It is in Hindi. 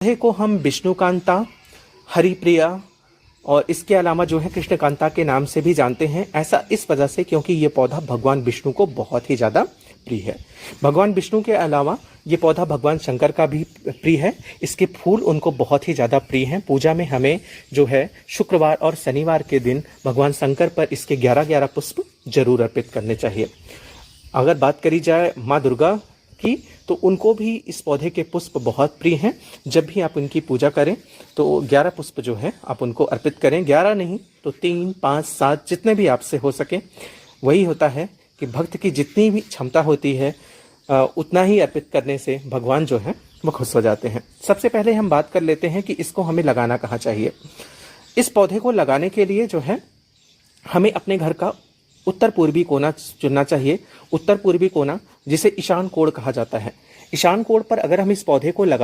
पौधे को हम विष्णुकांता, हरिप्रिया और इसके अलावा जो है कृष्णकांता के नाम से भी जानते हैं। ऐसा इस वजह से क्योंकि ये पौधा भगवान विष्णु को बहुत ही ज़्यादा प्रिय है। भगवान विष्णु के अलावा ये पौधा भगवान शंकर का भी प्रिय है। इसके फूल उनको बहुत ही ज़्यादा प्रिय हैं। पूजा में हमें जो है शुक्रवार और शनिवार के दिन भगवान शंकर पर इसके 11-11 पुष्प जरूर अर्पित करने चाहिए। अगर बात करी जाए माँ दुर्गा की, तो उनको भी इस पौधे के पुष्प बहुत प्रिय हैं। जब भी आप उनकी पूजा करें तो 11 पुष्प जो है आप उनको अर्पित करें। 11 नहीं तो 3, 5, 7 जितने भी आपसे हो सके। वही होता है कि भक्त की जितनी भी क्षमता होती है उतना ही अर्पित करने से भगवान जो है वो खुश हो जाते हैं। सबसे पहले हम बात कर लेते हैं कि इसको हमें लगाना कहाँ चाहिए। इस पौधे को लगाने के लिए जो है हमें अपने घर का उत्तर पूर्वी कोना चुनना चाहिए। उत्तर पूर्वी कोना जिसे ईशान कोण कहा जाता है। ईशान कोण पर अगर हम इस पौधे को लगा